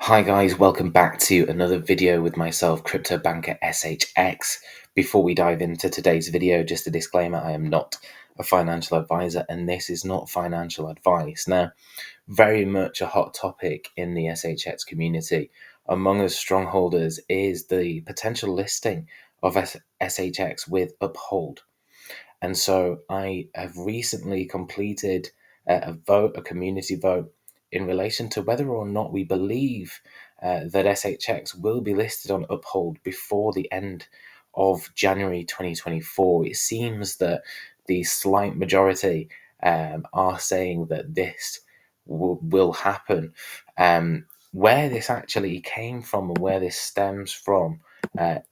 Hi guys, welcome back to another video with myself, crypto banker SHX. Before we dive into today's video, just a disclaimer, I am not a financial advisor and this is not financial advice. Now, very much a hot topic in the SHX community among us strongholders is the potential listing of SHX with Uphold. And so I have recently completed a community vote in relation to whether or not we believe that SHX will be listed on Uphold before the end of January 2024. It seems that the slight majority are saying that this will happen. Where this actually came from and where this stems from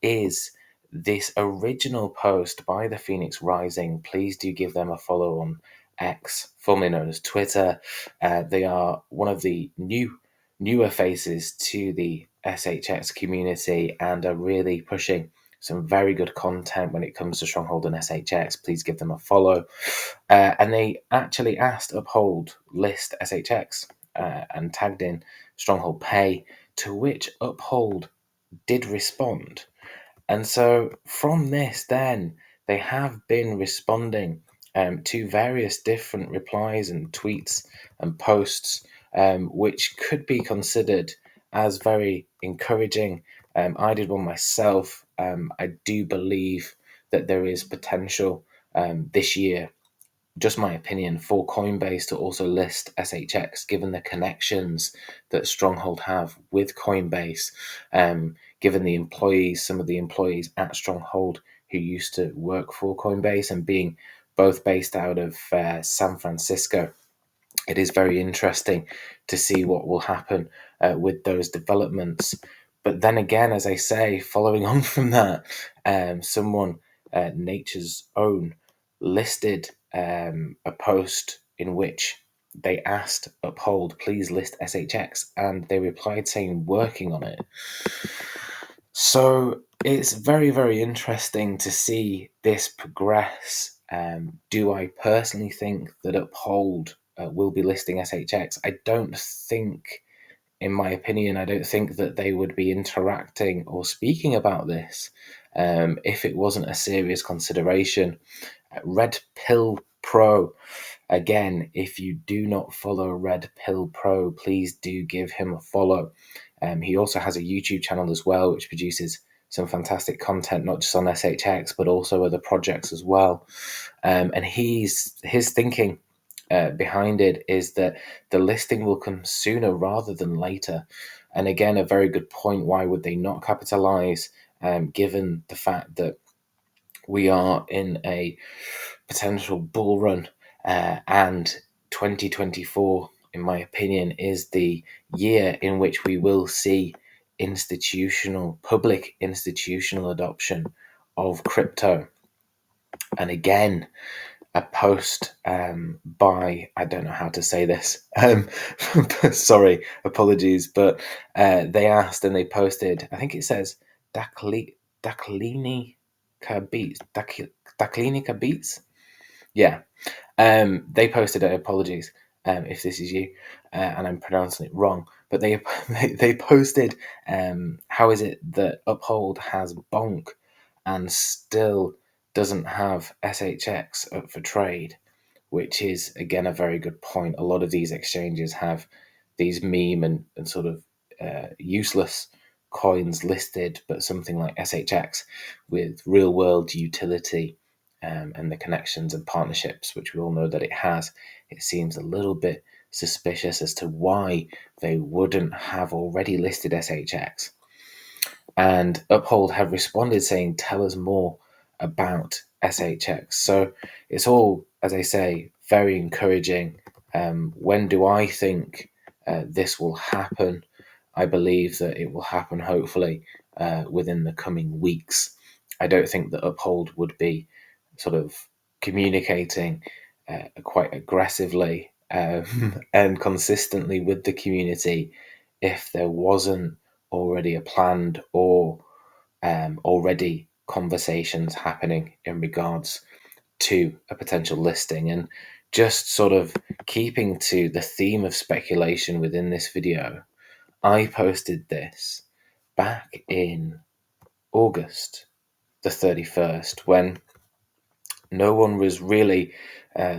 is this original post by the Phoenix Rising. Please do give them a follow on X, formerly known as Twitter. They are one of the newer faces to the SHX community and are really pushing some very good content when it comes to Stronghold and SHX. Please give them a follow. And they actually asked Uphold list SHX and tagged in Stronghold Pay, to which Uphold did respond. And so from this, then they have been responding to various different replies and tweets and posts, which could be considered as very encouraging. I did one myself. I do believe that there is potential this year, just my opinion, for Coinbase to also list SHX, given the connections that Stronghold have with Coinbase, given the employees, some of the employees at Stronghold who used to work for Coinbase and being both based out of San Francisco. It is very interesting to see what will happen with those developments. But then again, as I say, following on from that, someone, Nature's Own, listed a post in which they asked Uphold, please list SHX, and they replied saying working on it. So it's very, very interesting to see this progress. Do I personally think that Uphold will be listing SHX? I don't think, in my opinion, I don't think that they would be interacting or speaking about this if it wasn't a serious consideration. Red Pill Pro, again, if you do not follow Red Pill Pro, please do give him a follow. He also has a YouTube channel as well, which produces some fantastic content, not just on SHX, but also other projects as well. And his thinking behind it is that the listing will come sooner rather than later. And again, a very good point. Why would they not capitalize, given the fact that we are in a potential bull run, and 2024, in my opinion, is the year in which we will see public institutional adoption of crypto. And again, a post by, I don't know how to say this, sorry, apologies, but they asked and they posted, I think it says Daklinika Beats. Yeah. They posted it, apologies if this is you and I'm pronouncing it wrong, but they posted, how is it that Uphold has Bonk and still doesn't have SHX up for trade, which is, again, a very good point. A lot of these exchanges have these meme and sort of useless coins listed, but something like SHX with real world utility and the connections and partnerships, which we all know that it has, it seems a little bit suspicious as to why they wouldn't have already listed SHX. And Uphold have responded saying, tell us more about SHX. So it's all, as I say, very encouraging. When do I think this will happen? I believe that it will happen hopefully within the coming weeks. I don't think that Uphold would be sort of communicating quite aggressively and consistently with the community if there wasn't already a planned or already conversations happening in regards to a potential listing. And just sort of keeping to the theme of speculation within this video, I posted this back in August the 31st, when no one was really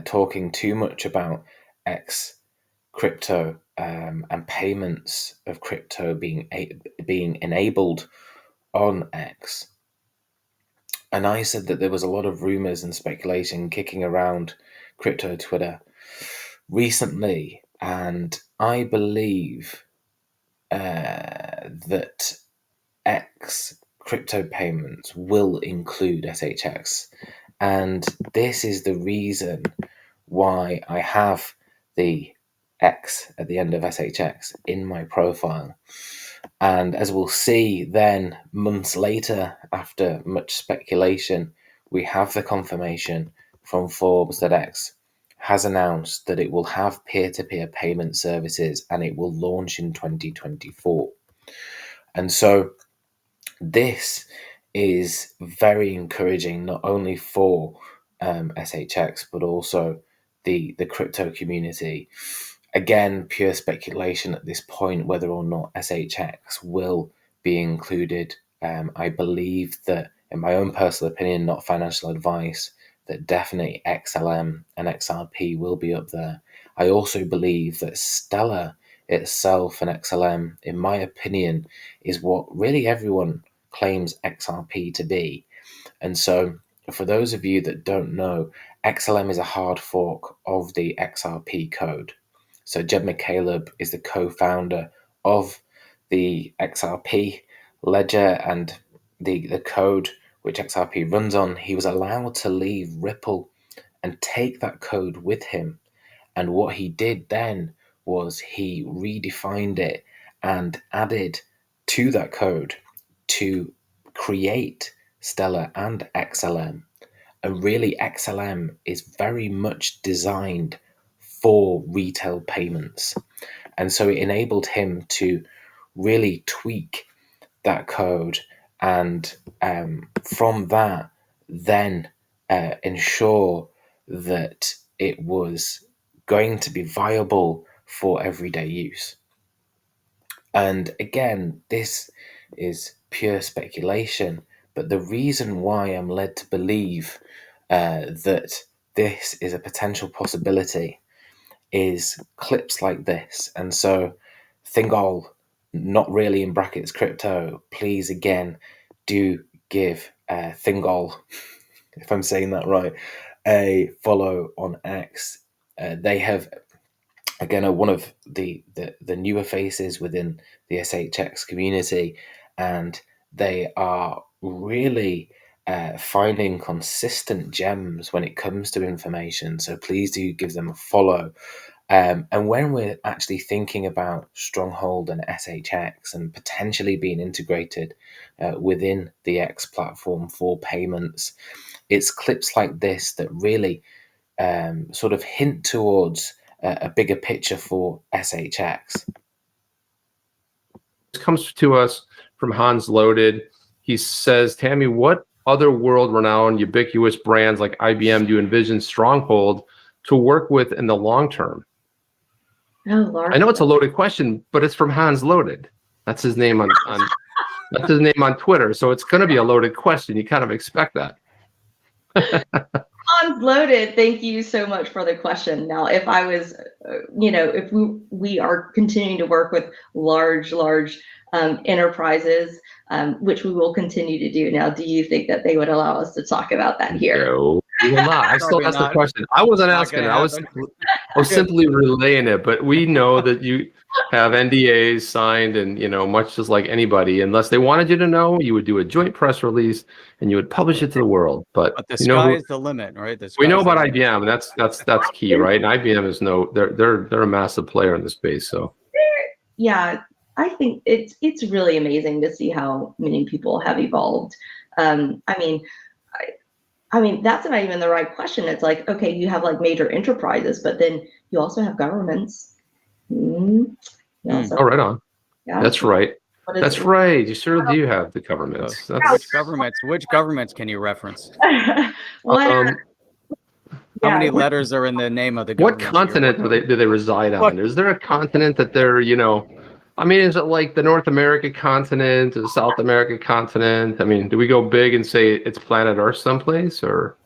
talking too much about X crypto and payments of crypto being enabled on X. And I said that there was a lot of rumors and speculation kicking around crypto Twitter recently, and I believe that X crypto payments will include SHX. And this is the reason why I have the X at the end of SHX in my profile. And as we'll see then, months later, after much speculation, we have the confirmation from Forbes that X has announced that it will have peer-to-peer payment services and it will launch in 2024. And so this is very encouraging, not only for SHX, but also the crypto community. Again, pure speculation at this point whether or not SHX will be included. I believe that, in my own personal opinion, not financial advice, that definitely XLM and XRP will be up there. I also believe that Stellar itself and XLM, in my opinion, is what really everyone claims XRP to be. And so, for those of you that don't know, XLM is a hard fork of the XRP code. So Jed McCaleb is the co-founder of the XRP ledger and the code which XRP runs on. He was allowed to leave Ripple and take that code with him. And what he did then was he redefined it and added to that code to create Stellar and XLM. And really, XLM is very much designed for retail payments. And so it enabled him to really tweak that code and from that then ensure that it was going to be viable for everyday use. And again, this is pure speculation, but the reason why I'm led to believe that this is a potential possibility is clips like this. And so 𝕏Payments, not really in brackets crypto, please again do give 𝕏Payments, if I'm saying that right, a follow on X. They have, again, are one of the newer faces within the SHX community, and they are really finding consistent gems when it comes to information. So please do give them a follow. And when we're actually thinking about Stronghold and SHX and potentially being integrated within the X platform for payments, it's clips like this that really sort of hint towards a bigger picture for SHX. This comes to us from Hans Loaded. He says, Tammy, what other world-renowned ubiquitous brands like IBM do you envision Stronghold to work with in the long term? Oh, I know it's a loaded question, but it's from Hans Loaded. That's his name on that's his name on Twitter. So it's going to be a loaded question. You kind of expect that. Hans Loaded, thank you so much for the question. Now, if I was, if we are continuing to work with large enterprises, which we will continue to do. Now, do you think that they would allow us to talk about that here? No, we will not. I still asked the question. I wasn't asking. I was simply relaying it. But we know that you have NDAs signed, and much just like anybody, unless they wanted you to know, you would do a joint press release and you would publish it to the world. But the sky is the limit, right? We know about IBM, and that's key, right? And IBM is they're a massive player in the space. So yeah, I think it's really amazing to see how many people have evolved. I mean, that's not even the right question. It's like, okay, you have like major enterprises, but then you also have governments. Oh, right on. Yeah. That's right. That's right. You sure do have the governments. Which governments can you reference? How many letters are in the name of the government? What continent do they reside on? Is there a continent that they're, I mean, is it like the North America continent, the South America continent? I mean, do we go big and say it's planet Earth someplace, or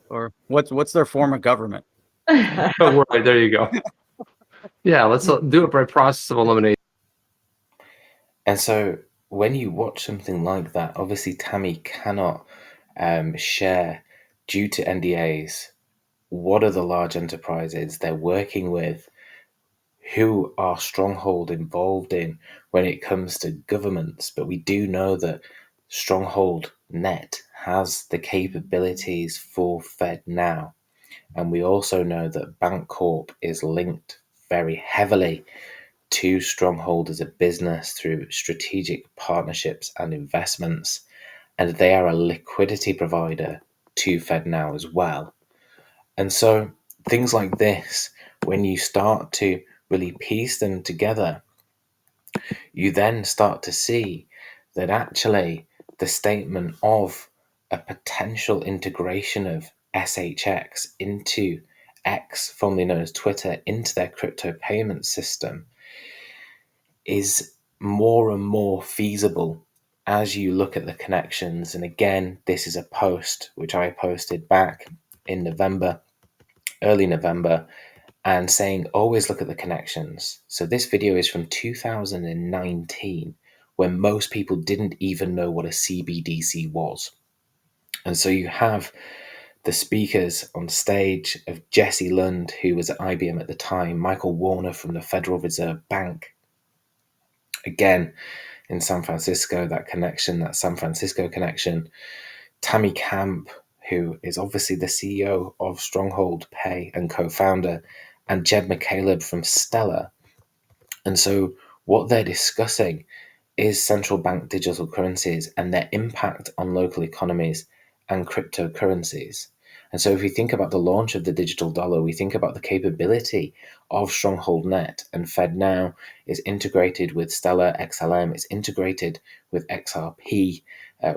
what's their form of government? Oh, right, there you go. Yeah, let's do it by process of elimination. And so when you watch something like that, obviously Tammy cannot share, due to NDAs, what are the large enterprises they're working with, who are Stronghold involved in when it comes to governments. But we do know that Stronghold Net has the capabilities for FedNow. And we also know that Bancorp is linked very heavily to Stronghold as a business through strategic partnerships and investments. And they are a liquidity provider to FedNow as well. And so things like this, when you start to really piece them together, you then start to see that actually the statement of a potential integration of SHX into X, formerly known as Twitter, into their crypto payment system is more and more feasible as you look at the connections. And again, this is a post which I posted back in November, early November, and saying always look at the connections. So this video is from 2019, when most people didn't even know what a CBDC was. And so you have the speakers on stage of Jesse Lund, who was at IBM at the time, Michael Warner from the Federal Reserve Bank, again in San Francisco, that connection, that San Francisco connection, Tammy Camp, who is obviously the CEO of Stronghold Pay and co-founder, and Jed McCaleb from Stellar. And so what they're discussing is central bank digital currencies and their impact on local economies and cryptocurrencies. And so if we think about the launch of the digital dollar, we think about the capability of Stronghold Net, and FedNow is integrated with Stellar XLM, it's integrated with XRP.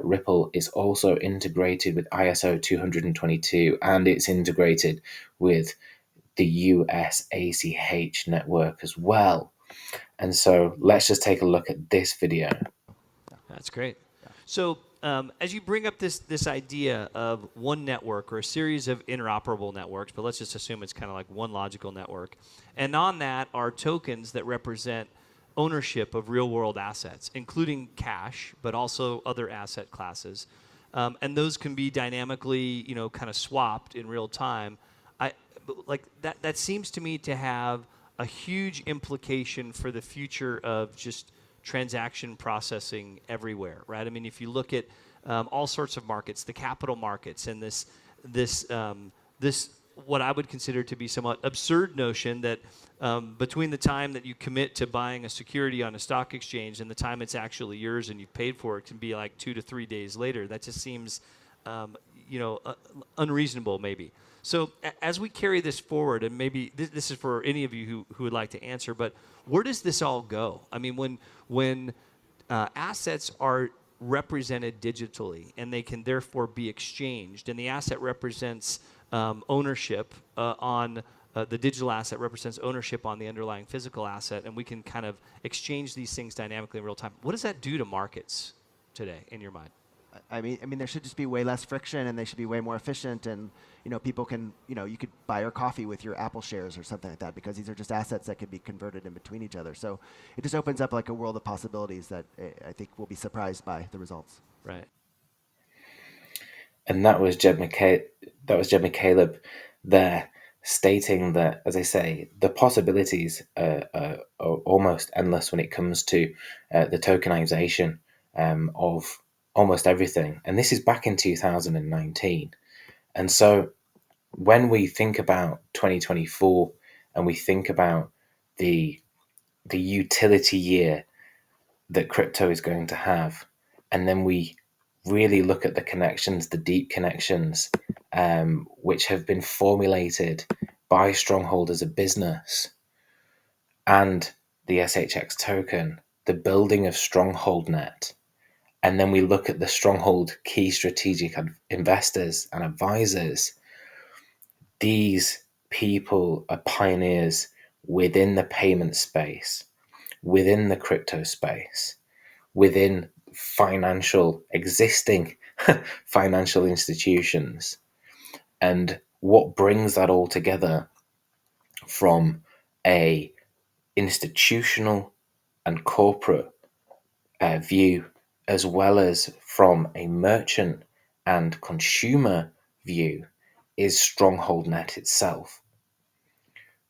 Ripple is also integrated with ISO 222, and it's integrated with the US ACH network as well. And so let's just take a look at this video. That's great. So as you bring up this idea of one network or a series of interoperable networks, but let's just assume it's kind of like one logical network, and on that are tokens that represent ownership of real-world assets, including cash, but also other asset classes, and those can be dynamically, kind of swapped in real time. That seems to me to have a huge implication for the future of just transaction processing everywhere, right? I mean, if you look at all sorts of markets, the capital markets, and this what I would consider to be somewhat absurd notion that between the time that you commit to buying a security on a stock exchange and the time it's actually yours and you've paid for it can be like 2 to 3 days later. That just seems, unreasonable maybe. So as we carry this forward, and maybe this is for any of you who would like to answer, but where does this all go? I mean, when assets are represented digitally and they can therefore be exchanged, and the asset represents ownership on the digital asset represents ownership on the underlying physical asset, and we can kind of exchange these things dynamically in real time. What does that do to markets today, in your mind? I mean, there should just be way less friction, and they should be way more efficient. And people can, you could buy your coffee with your Apple shares or something like that, because these are just assets that can be converted in between each other. So it just opens up like a world of possibilities that I think we'll be surprised by the results. Right. And that was Jed McCaleb there, stating that, as I say, the possibilities are almost endless when it comes to the tokenization of almost everything. And this is back in 2019. And so when we think about 2024 and we think about the utility year that crypto is going to have, and then we really look at the connections, the deep connections, which have been formulated by Stronghold as a business, and the SHX token, the building of Stronghold Net, and then we look at the Stronghold key strategic investors and advisors. These people are pioneers within the payment space. within the crypto space, within existing financial institutions. And what brings that all together from a institutional and corporate view, as well as from a merchant and consumer view, is StrongholdNet itself.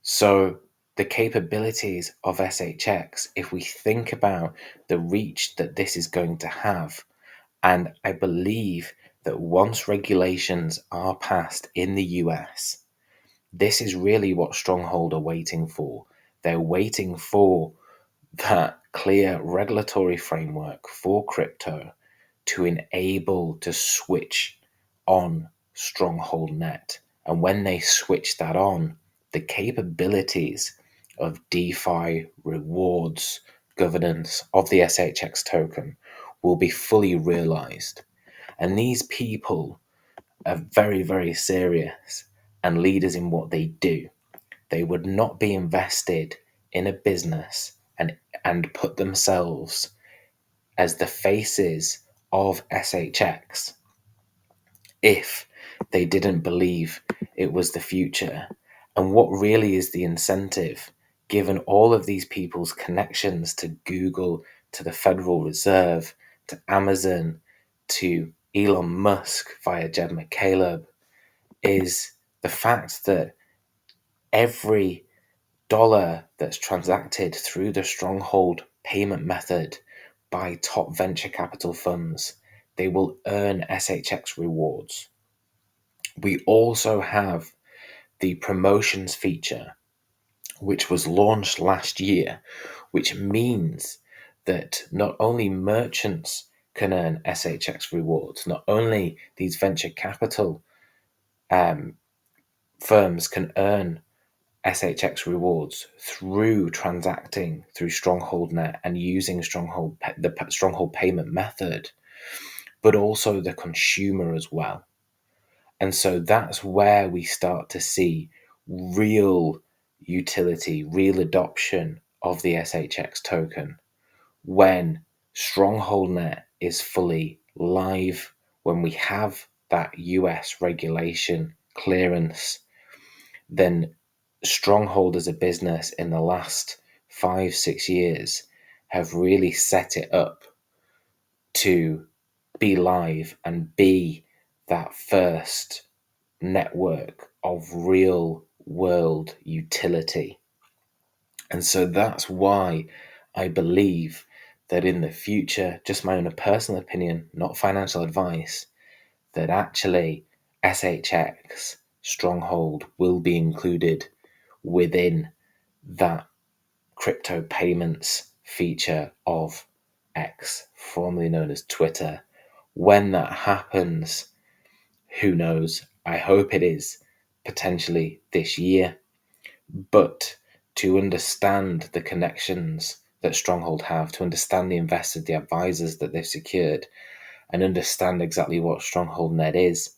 So the capabilities of SHX, if we think about the reach that this is going to have, and I believe that once regulations are passed in the US, this is really what Stronghold are waiting for. They're waiting for that clear regulatory framework for crypto to enable to switch on StrongholdNet. And when they switch that on, the capabilities of DeFi, rewards, governance of the SHX token will be fully realized. And these people are very, very serious and leaders in what they do. They would not be invested in a business and put themselves as the faces of SHX if they didn't believe it was the future. And what really is the incentive, given all of these people's connections to Google, to the Federal Reserve, to Amazon, to Elon Musk via Jed McCaleb, is the fact that every dollar that's transacted through the Stronghold payment method by top venture capital funds, they will earn SHX rewards. We also have the promotions feature, which was launched last year, which means that not only merchants can earn SHX rewards, not only these venture capital firms can earn SHX rewards through transacting through StrongholdNet and using the Stronghold payment method, but also the consumer as well. And so that's where we start to see real utility, real adoption of the SHX token when StrongholdNet is fully live, when we have that US regulation clearance. Then Stronghold as a business in the last 5-6 years have really set it up to be live and be that first network of real world utility. And so that's why I believe that in the future, just my own personal opinion, not financial advice, that actually SHX Stronghold will be included within that crypto payments feature of X, formerly known as Twitter. When that happens, who knows? I hope it is potentially this year. But to understand the connections that Stronghold have, to understand the investors, the advisors that they've secured, and understand exactly what StrongholdNet is,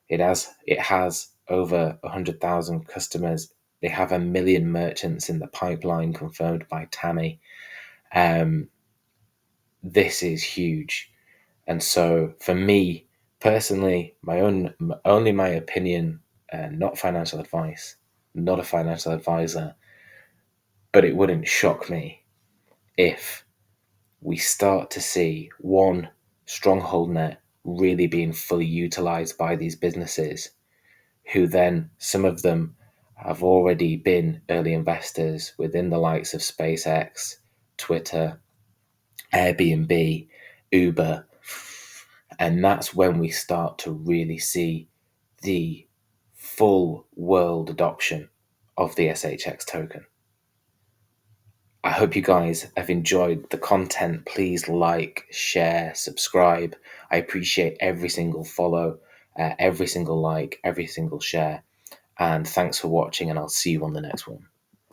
it has over 100,000 customers. They have 1 million merchants in the pipeline, confirmed by Tammy. This is huge. And so for me personally, only my opinion, not financial advice, not a financial advisor, but it wouldn't shock me if we start to see one StrongholdNet really being fully utilized by these businesses, who then, some of them have already been early investors within the likes of SpaceX, Twitter, Airbnb, Uber. And that's when we start to really see the full world adoption of the SHX token. I hope you guys have enjoyed the content. Please like, share, subscribe. I appreciate every single follow, every single like, every single share. And thanks for watching, and I'll see you on the next one.